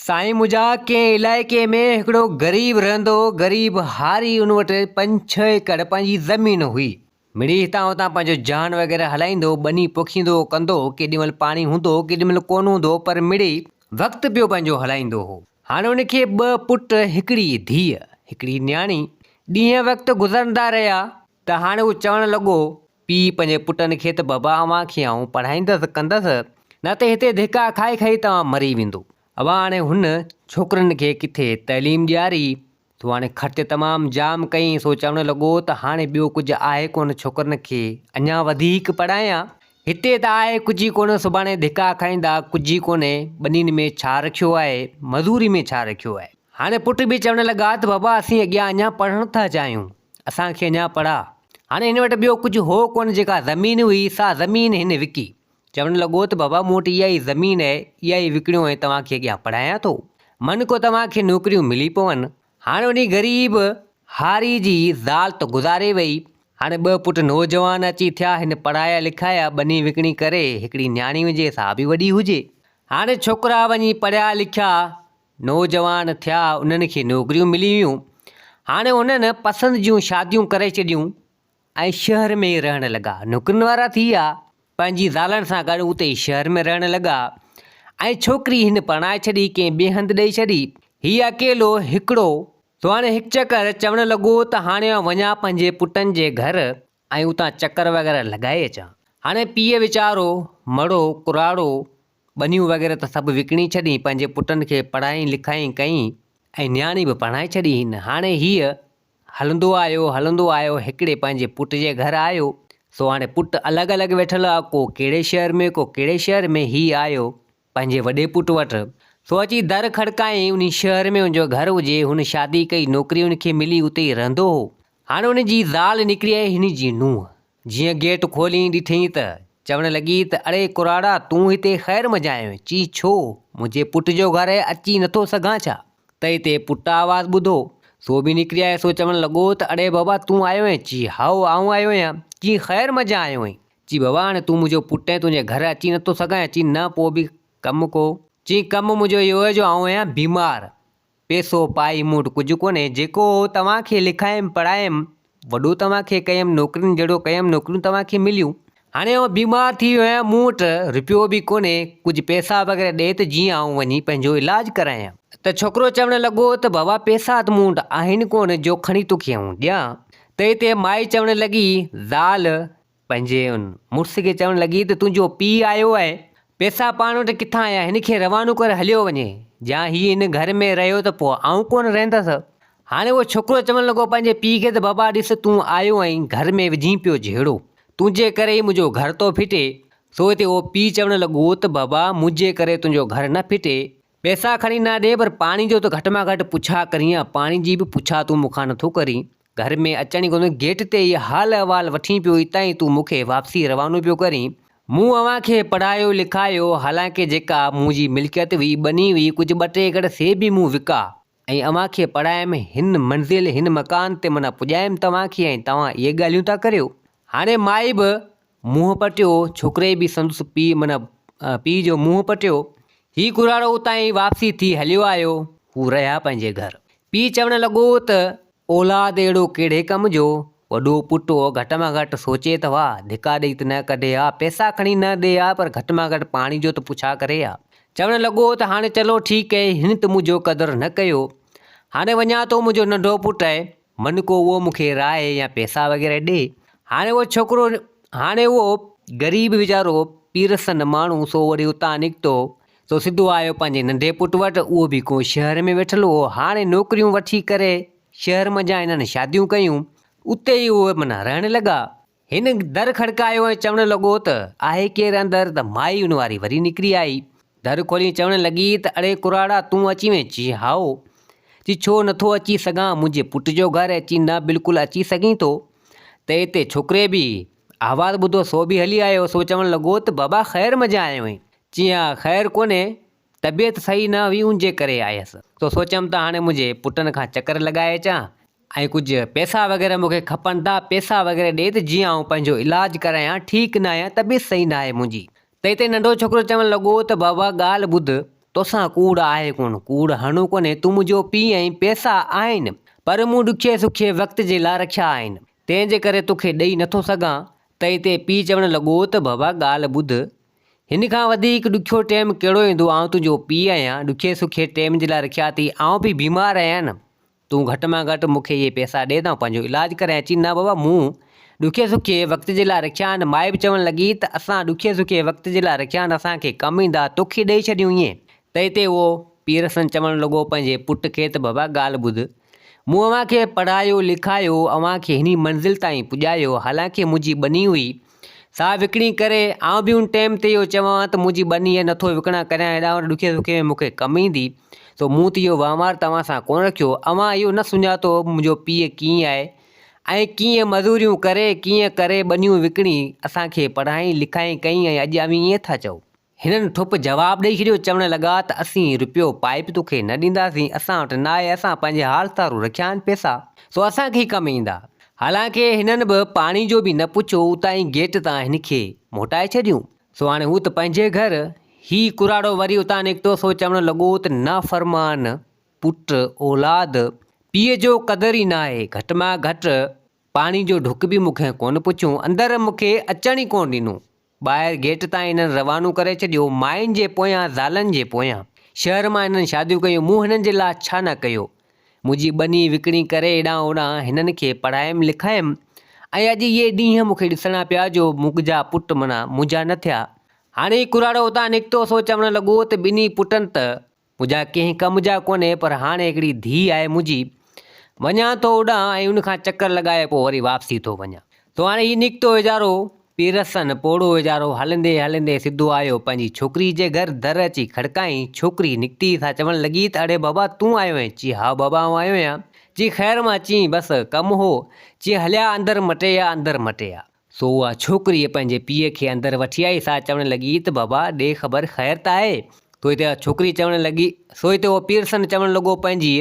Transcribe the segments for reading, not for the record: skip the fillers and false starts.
साईं मुंहिंजा कंहिं इलाइक़े में हिकिड़ो ग़रीब रहंदो हो। ग़रीब हारी उन वटि 5-6 एकड़ पंहिंजी ज़मीन हुई। मिड़ी हितां हुतां पंहिंजो जान वग़ैरह हलाईंदो, ॿनी पोखींदो कंदो, केॾीमहिल पाणी हूंदो केॾीमहिल कोन हूंदो, पर मिड़ी वक़्तु पियो पंहिंजो हलाईंदो हो। हाणे उनखे 2 पुट, हिकिड़ी धीअ, हिकिड़ी न्याणी। ॾींहं वक़्तु गुज़रंदा रहिया त हाणे उहो चवणु लॻो पीउ पंहिंजे पुटनि खे त बाबा अव्हांखे आउं पढ़ाईंदसि कंदसि, न त हिते धिका खाई खाई तव्हां मरी वेंदो। अब हाणे हुन छोकिरनि खे किथे तइलीम ॾियारी, सो हाणे ख़र्च तमामु जाम कई। सो चवणु लॻो त हाणे ॿियो कुझु आहे कोन छोकिरनि खे अञा वधीक पढ़ायां। हिते त आहे कुझु कोन, सुभाणे धिका खाईंदा, कुझु कोन्हे। ॿनिनि में छा रखियो आहे, मज़ूरी में छा रखियो आहे। हाणे पुट बि चवणु लॻा त बाबा असीं अॻियां अञा पढ़णु था चाहियूं, असांखे अञा पढ़ा। हाणे हिन वटि ॿियो कुझु हो कोन, जेका ज़मीन हुई सा ज़मीन हिन विकी। चवणु लॻो त बाबा मूं वटि इहा ई ज़मीन आहे, इहा ई विकिणियो ऐं तव्हांखे अॻियां पढ़ायां थो, मन को तव्हांखे नौकरियूं मिली पवनि। हाणे उन ग़रीब हारी जी ज़ाल त गुज़ारे वई। हाणे 2 पुट नौजवान अची थिया, हिन पढ़ाया लिखाया, ॿनी विकिणी करे हिकिड़ी न्याणी हुजे, सा बि वॾी हुजे। हाणे छोकिरा वञी पढ़िया लिखिया, नौजवान थिया, उन्हनि खे नौकरियूं मिली वियूं। हाणे उन्हनि पसंदि जूं शादियूं करे छॾियूं ऐं शहर में ई रहणु लॻा। नौकरियुनि वारा थी विया, पंहिंजी ज़ालनि सां गॾु उते ई शहर में रहणु लॻा। ऐं छोकिरी हिन परणाए छॾी, कंहिं ॿिए हंधि ॾेई छॾी, हीअ अकेलो हिकिड़ो। सो हाणे हिकु चकर चवणु लॻो त हाणे वञा पंहिंजे पुटनि जे घर ऐं उतां चकर वग़ैरह लॻाए अचां। हाणे पीउ वीचारो मड़ो कुराड़ो, ॿनियूं वग़ैरह त सभु विकिणी छॾी, पंहिंजे पुटनि खे पढ़ाई लिखाई कई ऐं न्याणी बि परणाए छॾी हिन। हाणे हीअ हलंदो आयो हिकिड़े पंहिंजे पुट जे घर आयो। सो हाणे पुट अलॻि अलॻि वेठल आहे, को कहिड़े शहर में, को कहिड़े शहर में। हीअ आयो पंहिंजे वॾे पुट वटि। सो अची दर खड़काई, उन शहर में हुनजो घर हुजे, हुन शादी कई, नौकरी हुनखे मिली, उते ई रहंदो हो। हाणे हुनजी ज़ाल निकिरी आई, हिन जी नुंहुं। जीअं गेट खोली ॾिठईं त चवणु लॻी त अड़े कुराड़ा, तूं हिते ख़ैरु मज़ा आयो आहीं? चई छो, मुंहिंजे पुट जो घर आहे, अची नथो सघां छा? त हिते पुटु आवाज़ु ॿुधो, सो बि निकिरी आयो। सो चवणु लॻो त अड़े बाबा तूं आयो आहीं? चई हाओ आऊं आयो आहियां। चई ख़ैरु मज़ा आयो आहीं? चई बाबा हाणे तूं मुंहिंजो पुटु आहे, तुंहिंजे घर अची नथो सघां? चई न, पोइ बि कमु को? चई कमु मुंहिंजो इहो आहे जो आऊं आहियां बीमार, पैसो पाई मूं वटि कुझु कोन्हे। जेको तव्हांखे लिखायमि पढ़ायमि, वॾो तव्हांखे कयमि, नौकरियुनि जहिड़ो कयमि, नौकरियूं तव्हांखे मिलियूं। हाणे आउं बीमार थी वियो आहियां, मूं वटि रुपियो बि कोन्हे, कुझु पैसा वग़ैरह ॾे त जीअं आऊं वञी पंहिंजो इलाजु करायां। त छोकिरो चवणु लॻो त बाबा पैसा त मूं वटि आहिनि कोन, जो खणी तोखे आऊं ॾियां। त हिते माई चवणु लॻी, ज़ाल पंहिंजे मुड़ुस खे चवणु लॻी त तुंहिंजो पीउ आयो आहे, पैसा पाण वटि किथां आया, हिनखे रवानो करे हलियो वञे, या हीअ हिन घर में रहियो त पोइ आऊं कोन रहंदसि। हाणे उहो छोकिरो चवणु लॻो पंहिंजे पीउ खे त बाबा ॾिस, तूं आयो आहीं, घर में विझी पियो जहिड़ो, तुंहिंजे करे ई मुंहिंजो घर थो फिटे। सो हिते उहो पीउ चवणु लॻो त बाबा मुंहिंजे करे तुंहिंजो घर न फिटे, पैसा खणी न ॾे, पर पाणी जो त घटि में घटि पुछा करीं, पाणी जी बि पुछा तूं मूंखां नथो करीं। घर में अचणी कोन्हे, गेट ते इहा हाल अहिवाल वठी पियो, हितां ई तूं मूंखे वापसी रवानो पियो करीं। मूं अव्हांखे पढ़ायो लिखायो, हालांकि जेका मुंहिंजी मिल्कियत हुई, ॿनी हुई, कुझु 2-3 एकड़ से बि मूं विका, ऐं अव्हांखे पढ़ायमि, हिन मंज़िल हिन मकान ते माना पुॼायमि तव्हांखे, ऐं तव्हां इहे ॻाल्हियूं था करियो। हाणे माई बि मुंहुं पटियो, छोकिरे बि संदसि पीउ माना पीउ जो मुंहुं पटियो। हीउ कुराड़ो उतां ई वापसी थी हलियो आयो, हू रहिया पंहिंजे घर। पीउ चवणु लॻो त औलाद अहिड़ो कहिड़े कम जो, वॾो पुटु हो, घटि में घटि सोचे त वाह, धिका ॾेई त न कढे हा, पैसा खणी न ॾे हा, पर घटि में घटि पाणी जो त पुछा करे हा। चवणु लॻो त हाणे चलो ठीकु आहे, हिन त मुंहिंजो क़दुरु न कयो, हाणे वञा थो, मुंहिंजो नंढो पुटु आहे, मन को उहो मूंखे राहे या पैसा वग़ैरह ॾे। हाणे उहो छोकिरो, हाणे उहो ग़रीब वीचारो पीरसन माण्हू, सो वरी उतां निकितो, सो सिधो आयो पंहिंजे नंढे पुटु वटि। उहो बि को शहर में वेठल हो। हाणे नौकरियूं वठी करे शहर में जा हिननि शादियूं कयूं, उते ई उहे माना रहणु लॻा। हिन दर खड़कायो ऐं चवणु लॻो त आहे केरु अंदरि? त माई उन वारी वरी निकिरी आई, दर खोली चवणु लॻी त अड़े कुराड़ा, तूं अची वएं? चई हाओ। चई छो नथो अची सघां, मुंहिंजे पुट जो घर आहे? चई न, बिल्कुलु अची सघीं थो। त हिते छोकिरे बि आवाज़ु ॿुधो, सो बि हली आयो। सो चवणु लॻो त बाबा ख़ैरु मज़ा आयो आहीं? चई हा ख़ैरु कोन्हे, तबियत सही न हुई, उन जे करे आयसि। तो सोचियमि त हाणे मुंहिंजे पुटनि खां चकर लॻाए अचां, ऐं कुझु पैसा वग़ैरह मूंखे खपनि था, पैसा वग़ैरह ॾे त जीअं आऊं पंहिंजो इलाजु करायां, ठीकु न आहियां, तबियत सही न आहे मुंहिंजी। त हिते नंढो छोकिरो चवणु लॻो त बाबा ॻाल्हि ॿुध, तोसां कूड़ आहे कोन, कूड़ हणो कोन्हे, तूं मुंहिंजो पीउ ऐं पैसा आहिनि पर मूं ॾुखे सुखे वक़्त जे लाइ रखिया आहिनि, तंहिंजे करे तोखे ॾेई नथो सघां। त हिते पीउ चवणु लॻो त बाबा ॻाल्हि ॿुध, हिन खां वधीक ॾुखियो टाइम कहिड़ो ईंदो, आउं तुंहिंजो पीउ आहियां, ॾुखे सुखे टाइम जे लाइ रखिया अथई, आउं बि बीमार आहियां न, तूं घटि में घटि मूंखे इहे पैसा ॾे त पंहिंजो इलाजु कराए। अची न बाबा मूं ॾुखे सुखे वक़्त जे लाइ रखिया आहिनि। माए बि चवणु लॻी त असां ॾुखे सुखे वक़्त जे लाइ रखिया आहिनि, असांखे कमु ईंदा, तोखे ॾेई छॾियूं ईअं। त हिते उहो पीरसन चवणु लॻो पंहिंजे पुट खे त बाबा ॻाल्हि ॿुध, मूं अव्हांखे पढ़ायो लिखायो, अव्हांखे हिन मंज़िल ताईं पुॼायो, हालांकि मुंहिंजी ॿनी हुई सा विकिणी करे आउं बि उन टाइम ते इहो चवां त मुंहिंजी ॿनी नथो विकिणा करियां, हेॾा ॾुखे सुखे में मूंखे कमु ईंदी, सो मूं त इहो वहिंवार तव्हां सां कोन रखियो। अव्हां इहो न सुञातो मुंहिंजो पीउ कीअं आहे ऐं कीअं मज़ूरियूं करे, कीअं करे ॿनियूं विकिणी असांखे पढ़ाई लिखाई कई ऐं अॼु अवी ईअं था चओ। हिननि ठुप जवाबु ॾेई छॾियो, चवणु लॻा त असीं रुपयो पाइप तोखे न ॾींदासीं, असां वटि न आहे, असां पंहिंजे हाल तारूं रखिया आहिनि पैसा, सो असांखे ई कमु ईंदा। हालांकि हिननि बि पाणी जो बि न पुछो, उतां ई गेट तां हिन खे मोटाए छॾियूं। सो हाणे हू त पंहिंजे घर, ही कुराड़ो वरी उतां निकितो, सो चवणु लॻो त नाफ़रमान पुट औलाद, पीउ जो क़दुरु ई न आहे, घटि में घटि पाणी जो ढुक बि मूंखे कोन पुछियो, अंदरि मूंखे अचण ई कोन ॾिनो, ॿाहिरि गेट ताईं हिननि रवानो करे छॾियो, मायुनि जे पोयां ज़ालनि जे पोयां। शहर मां हिननि शादियूं कयूं, मूं हिननि जे लाइ छा न कयो, मुंहिंजी ॿनी विकिणी करे हेॾां होॾां हिननि खे पढ़ायमि लिखायमि ऐं अॼु इहे ॾींहं मूंखे ॾिसणा पिया जो मुंहिंजा पुट माना मुंहिंजा न थिया। हाणे कुराड़ो उतां निकितो, सो चवणु लॻो त ॿिन्ही पुटनि त मुंहिंजा कंहिं कम जा कोन्हे, पर हाणे हिकिड़ी धीउ आहे मुंहिंजी, वञा थो होॾां ऐं उनखां चकर लॻाए पोइ वरी वापसी थो वञा। सो हाणे हीउ निकितो वीचारो पीरसन पोड़ो वीचारो, हलंदे हलंदे सिधो आयो पंहिंजी छोकिरी जे घर, दर अची खड़काई, छोकिरी निकिती, सा चवणु लॻी त अड़े बाबा तूं आयो आहीं? चई हा बाबा आउं आयो आहियां। चई ख़ैर मां चई बसि कमु हो, चई हलिया अंदरि मटे आ, अंदरि मटे आ। सो उहा छोकिरी पंहिंजे पीउ खे अंदरि वठी आई, सा चवणु लॻी त बाबा ॾे ख़बर ख़ैर त आहे। सो हिते छोकिरी चवणु लॻी, सो हिते उहो पीरसन चवणु लॻो पंहिंजी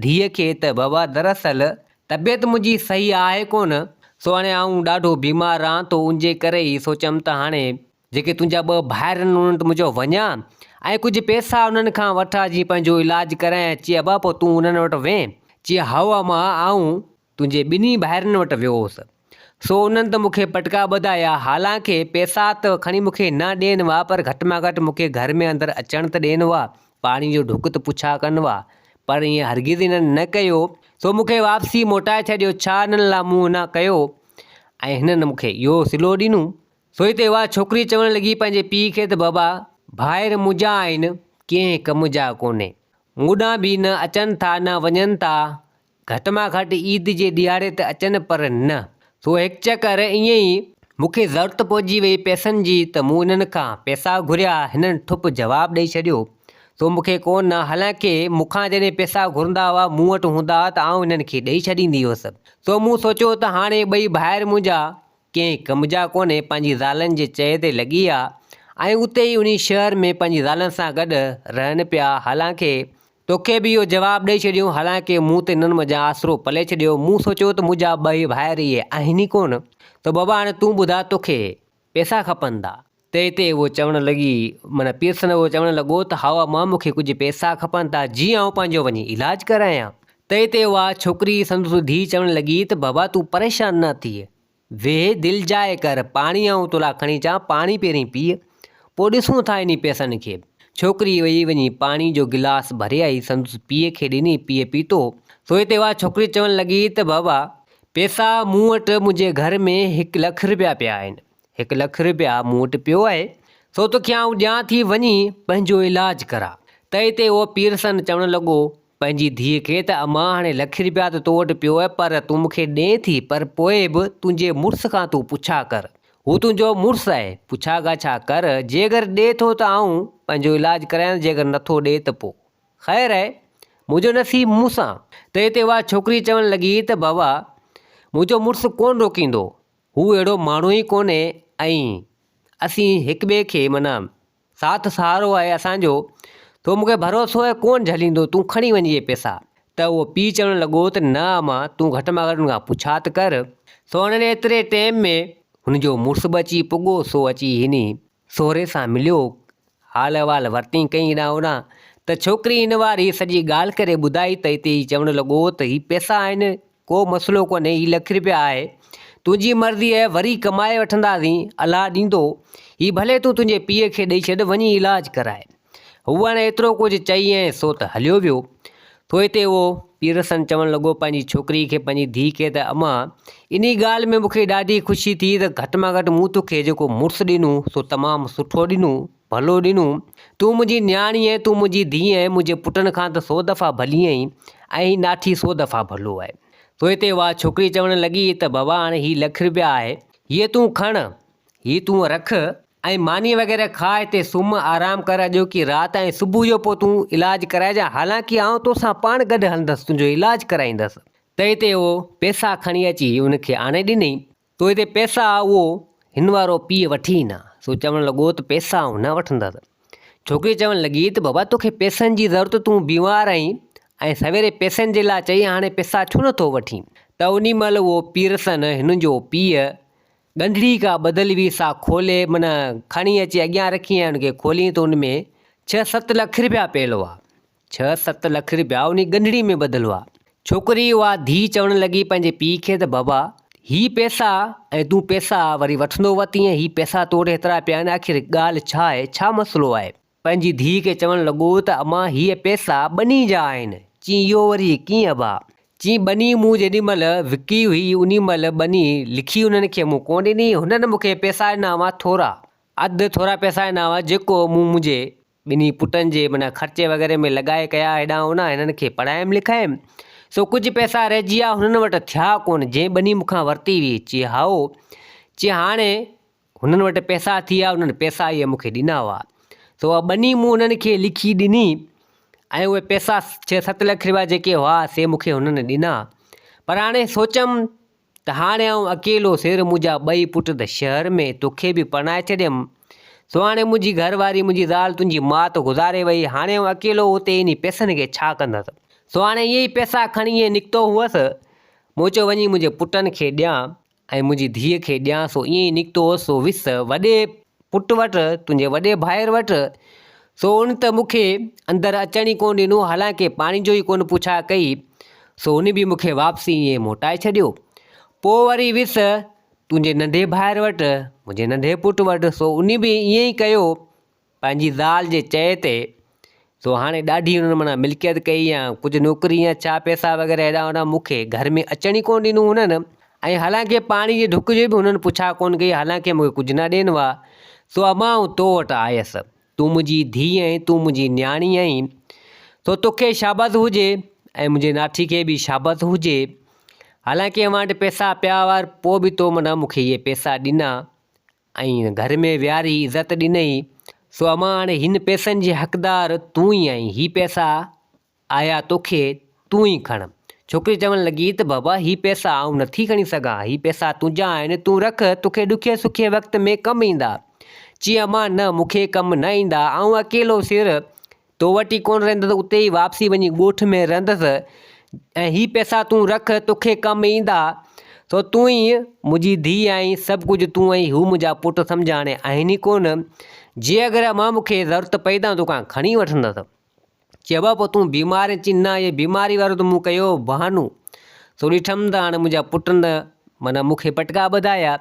धीअ खे त बाबा दरअसल तबियत मुंहिंजी सही आहे कोन, सो हाणे आउं ॾाढो बीमार आहियां, तो उनजे करे ई सोचियमि त हाणे जेके तुंहिंजा ॿ भाइर आहिनि उन्हनि वटि मुंहिंजो वञा ऐं कुझु पैसा उन्हनि खां वठां, जीअं पंहिंजो इलाजु करायां। चई अबा पोइ तूं उन्हनि वटि वें? चई हवा मां आउं तुंहिंजे ॿिन्ही भाइरनि वटि वियो हुउसि, सो उन्हनि त मूंखे पटका ॿधाया, हालांकि पैसा त खणी मूंखे न ॾियनि हुआ, पर घटि में घटि मूंखे घर में अंदरि अचणु त ॾियनि हुआ, पाणी जो ढुक त पुछा कनि हुआ, पर ईअं हरगिज़ हिननि न कयो, सो मूंखे वापसी मोटाए छॾियो। छा हिननि लाइ मूं न कयो ऐं हिननि मूंखे इहो सिलो ॾिनो। सो हिते उहा छोकिरी चवणु लॻी पंहिंजे पीउ खे त बाबा भाइर मुंहिंजा आहिनि, कंहिं कम जा कोन्हे, मूंॾां बि न अचनि था न वञनि था, घटि में घटि ईद जे ॾियारे ते अचनि पर न। सो हिकु चकर ईअं ई मूंखे ज़रूरत पहुची वई पैसनि जी, त मूं हिननि खां पैसा घुरिया, हिननि ठुप जवाबु ॾेई छॾियो, सो मूंखे कोन, हालांकि मूंखां जॾहिं पैसा घुरंदा हुआ मूं वटि हूंदा त आउं हिननि खे ॾेई छॾींदी हुअसि। सो मूं सोचियो त हाणे ॿई भाइर मुंहिंजा कंहिं कम जा कोन्हे, पंहिंजी ज़ालनि जे चए ते लॻी आहे ऐं उते ई उन शहर में पंहिंजी ज़ालनि सां गॾु रहनि पिया। हालांकि तोखे बि इहो जवाबु ॾेई छॾियो, हालांकि मूं त हिननि मुंहिंजा आसरो पले छॾियो, मूं सोचियो त मुंहिंजा ॿई भाइर इहे आहिनि ई कोन, त बाबा हाणे तूं ॿुधा तोखे पैसा खपंदा? त हिते उहो चवणु लॻी, माना पीरसन उहो चवणु लॻो त हवा मां मूंखे कुझु पैसा खपनि था, जीअं आउं पंहिंजो वञी इलाजु करायां। त हिते उहा छोकिरी संदसि धीउ चवणु लॻी त बाबा तूं परेशान न थिए, वेह दिलि जाए कर, पाणी आउं तोला खणी अचां, पाणी पहिरीं पीउ, पोइ ॾिसूं था इन पैसनि खे। छोकिरी वई वञी पाणी जो गिलास भरे आई, संदसि पीउ खे ॾिनी, पीउ पीतो। सो हिते उहा छोकिरी चवणु लॻी त बाबा पैसा मूं वटि मुंहिंजे घर में 1 लख रुपया पिया आहिनि, 1 लख रुपया मूं वटि पियो आहे, सो तोखे आउं ॾियां थी, वञी पंहिंजो इलाजु करा। त हिते उहो पीरसन चवणु लॻो पंहिंजी धीअ खे त अमां हाणे 1 लख रुपया त तो वटि पियो आहे, पर तूं मूंखे ॾे थी, पर पोइ बि तुंहिंजे मुड़ुस खां तूं पुछा कर, हू तुंहिंजो मुड़ुसु आहे, पुछा ॻाछा कर, जे अगरि ॾे थो त आउं पंहिंजो इलाजु करायां, जे अगरि नथो ॾे त पोइ ख़ैर आहे, मुंहिंजो नसीब मूं सां। त हिते उहा छोकिरी चवणु लॻी त बाबा मुंहिंजो मुड़ुसु कोन रोकींदो, हू अहिड़ो माण्हू ई कोन्हे ऐं असीं हिक ॿिए खे माना साथ सहारो आहे असांजो, तो मूंखे भरोसो आहे कोन झलींदो, तूं खणी वञ इहे पैसा। त उहो पीउ चवणु लॻो त न मां तूं घटि में घटि हुनखां पुछा त कर। सो हुननि एतिरे टाइम में हुनजो मुड़ुसु बि अची पुॻो, सो अची हिन सहुरे सां मिलियो, हाल अहिवाल वरिती कई हेॾां होॾां, त छोकिरी हिन वारी सॼी ॻाल्हि करे ॿुधाई त हिते चवणु लॻो त हीअ पैसा आहिनि, को मसइलो कोन्हे, हीअ ₹1,00,000 आहे, तुंहिंजी मर्ज़ी आहे, वरी कमाए वठंदासीं, अलाह ॾींदो, हीअ भले तूं तुंहिंजे पीउ खे ॾेई छॾ, वञी इलाजु कराए। हूअ हाणे एतिरो कुझु चई ऐं सो त हलियो वियो। थो हिते उहो पीरसन चवणु लॻो पंहिंजी छोकिरी खे, पंहिंजी धीउ खे, त अम्मा इन ॻाल्हि में मूंखे ॾाढी ख़ुशी थी त घटि में घटि मूं तोखे जेको मुड़ुसु ॾिनो सो तमामु सुठो ॾिनो, भलो ॾिनो। तूं मुंहिंजी न्याणी आहे, तूं मुंहिंजी धीउ आहे, मुंहिंजे पुटनि खां त 100 दफ़ा भली आहीं, ऐं नाठी 100 दफ़ा भलो आहे। तो हिते उहा छोकिरी चवणु लॻी त बाबा हाणे हीअ ₹1,00,000 आहे, हीअ तूं खण, हीअ तूं रख, ऐं मानी वग़ैरह खा, हिते सुम्ह, आराम कर अॼो की राति, ऐं सुबुह जो पोइ तूं इलाजु कराइजांइ, हालांकि आउं तोसां पाण गॾु हलंदसि, तुंहिंजो इलाजु कराईंदसि। त हिते उहो पैसा खणी अची उनखे आणे ॾिनई। तो हिते पैसा उहो हिन वारो पीउ वठी न, सो चवणु लॻो त पैसा आउं न वठंदसि। छोकिरी चवणु लॻी त बाबा तोखे पैसनि जी ज़रूरत, तूं बीमार आहीं, ऐं सवेरे पैसनि जे लाइ चई, हाणे पैसा छो नथो वठी? त उन महिल उहो पीरसन हिन जो पीउ ॻंढड़ी का ॿधल हुई सा खोले, माना खणी अची अॻियां रखी ऐं उनखे खोली त उन में ₹6-7 लख पियल हुआ। ₹6-7 लख उन ॻंढड़ी में ॿधल हुआ। छोकिरी उहा धीउ चवणु लॻी पंहिंजे पीउ खे त बाबा ही पैसा, ऐं तूं पैसा वरी वठंदो वरिती, ऐं ही पैसा तोड़े हेतिरा पिया आहिनि, आख़िर ॻाल्हि छा आहे, छा मसइलो आहे? पंहिंजी धीउ खे चवणु लॻो त अम्मा हीअ पैसा ॿनी जा आहिनि। चई इहो वरी कीअं बा? चई ॿनी मूं जेॾी महिल विकी हुई उन महिल ॿनी लिखी उन्हनि खे मूं कोन ॾिनी, हुननि मूंखे पैसा ॾिना हुआ थोरा, अधु थोरा पैसा ॾिना हुआ, जेको मूं मुंहिंजे ॿिन्ही पुटनि जे माना ख़र्चे वग़ैरह में लॻाए कया हेॾां होॾां, हिननि खे पढ़ायमि लिखायमि, सो कुझु पैसा रहिजी विया, हुननि वटि थिया कोन, जंहिं ॿनी मूंखां वरिती हुई। चई हाओ, चई हाणे हुननि वटि पैसा थी विया, हुननि पैसा इहे मूंखे ॾिना हुआ, सो ॿनी मूं हुननि खे लिखी ॾिनी, ऐं उहे पैसा ₹6-7 लख जेके हुआ से मूंखे हुननि ॾिना। पर हाणे सोचमि त हाणे आउं अकेलो सिर, मुंहिंजा 2 पुट त शहर में, तोखे बि पढ़ाए छॾियमि, सो हाणे मुंहिंजी घरवारी, मुंहिंजी ज़ाल, तुंहिंजी माउ त गुज़ारे वई, हाणे आउं अकेलो हुते इन पैसनि खे छा कंदसि? सो हाणे इहे ई पैसा खणी इएं निकितो हुअसि। मूं चयो वञी मुंहिंजे पुटनि खे ॾियां ऐं मुंहिंजी धीअ खे ॾियां, सो ईअं ई निकितो हुअसि। सो विस वॾे पुट वटि, तुंहिंजे वॾे भाइर वटि, सो उन त मूंखे अंदरि अचण ई कोन ॾिनो, हालांकि पाणी जो ई कोन पुछा कई, सो उन बि मूंखे वापसी ईअं मोटाए छॾियो। पोइ वरी विस तुंहिंजे नंढे भाइर वटि, मुंहिंजे नंढे पुट वटि, सो उन बि ईअं ई कयो पंहिंजी ज़ाल जे चए ते। सो हाणे ॾाढी हुननि माना मिल्कियत कई, या कुझु नौकिरी या छा पैसा वग़ैरह हेॾां होॾां मूंखे घर में अचण ई कोन ॾिनो हुननि, ऐं हालांकि पाणी जे ढुक जो बि हुननि पुछा कोन कई, हालांकि मूंखे कुझु न ॾियनि हुआ। सो अम्मा आउं तो वटि आयसि, तूं मुंहिंजी धीउ आहीं, तूं मुंहिंजी न्याणी आहीं, सो तोखे शाबत हुजे, ऐं मुंहिंजे नाठी खे बि शाबत हुजे। हालांकि अमां वटि पैसा पिया हुआ, पोइ बि तो माना मूंखे इहे पैसा ॾिना, ऐं घर में विहारी इज़त ॾिनई। सो अमां हाणे हिन पैसनि जी हक़दार तूं ई आहीं, ही पैसा आया तोखे, तूं ई खण। छोकिरी चवणु लॻी त बाबा ही पैसा आउं नथी खणी सघां, ही पैसा तुंहिंजा आहिनि, तूं रख, तोखे ॾुखे सुखे वक़्त में कमु ईंदा। चई अम्मा न, मूंखे कमु न ईंदा, आउं अकेलो सिर, तो वटि ई कोन रहंदसि, उते ई वापसी वञी ॻोठ में रहंदसि, ऐं ही पैसा तूं रख, तोखे कमु ईंदा, सो तूं ई मुंहिंजी धीउ आहीं, सभु कुझु तूं आहीं, हू मुंहिंजा पुट सम्झ हाणे आहिनि ई कोन, जे अगरि मां मूंखे ज़रूरत पई त तोखां खणी वठंदसि। चइबो पोइ तूं बीमार आहीं? चई न, इहे बीमारी वारो त मूं कयो बहानो, सो ॾिठमि त हाणे मुंहिंजा पुटनि माना मूंखे पटका ॿधाया,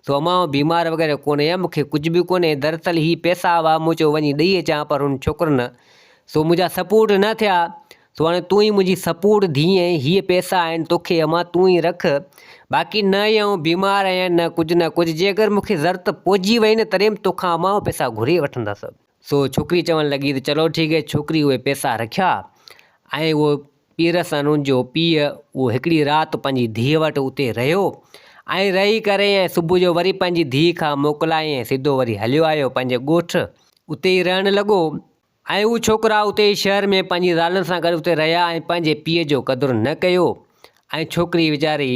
सो अम्मा बीमार वग़ैरह कोन्हे, या मूंखे कुझु बि कोन्हे, दरअसल ही पैसा हुआ, मूं चयो वञी ॾेई अचां, पर हुन छोकिरनि सो मुंहिंजा सपोर्ट न थिया। सो हाणे तूं ई मुंहिंजी सपोर्ट धीउ आहीं, हीअ पैसा आहिनि तोखे, अम्मा तूं ई रख, बाक़ी न ई आउं बीमार आहियां, न कुझु, जे अगरि मूंखे ज़रूरत पहुची वई न, तॾहिं बि तोखां अम्मा पैसा घुरे वठंदसि। सो छोकिरी चवणु लॻी त चलो ठीकु आहे। छोकिरी उहे पैसा रखिया, ऐं उहो पीरसन जो पीउ उहो हिकिड़ी राति पंहिंजी धीअ वटि उते रहियो, ऐं रही करे ऐं सुबुह जो वरी पंहिंजी धीअ खां मोकिलाई, ऐं सिधो वरी हलियो आयो पंहिंजे ॻोठ, उते ई रहणु लॻो। ऐं उहे छोकिरा उते ई शहर में पंहिंजी ज़ालुनि सां गॾु उते रहिया, ऐं पंहिंजे पीउ जो क़दुरु न कयो, ऐं छोकिरी वीचारी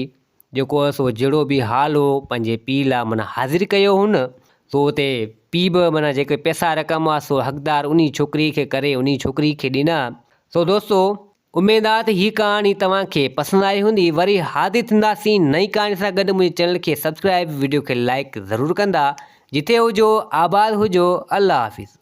जेको आहे सो जहिड़ो बि हाल हो पंहिंजे पीउ लाइ माना हाज़िर कयो हुन। सो उते पीउ बि माना जेके पैसा रक़म आहे सो हक़दार उन छोकिरी खे करे उन छोकिरी खे ॾिना। सो दोस्तो, उमेदु आहे त हीअ कहाणी तव्हांखे पसंदि आई हूंदी। वरी हाज़िर थींदासीं नई कहाणी सां गॾु। मुंहिंजे चैनल खे सब्सक्राइब, वीडियो खे लाइक ज़रूरु कंदा। जिथे हुजो आबाद हुजो। अल्लाह हाफ़िज़।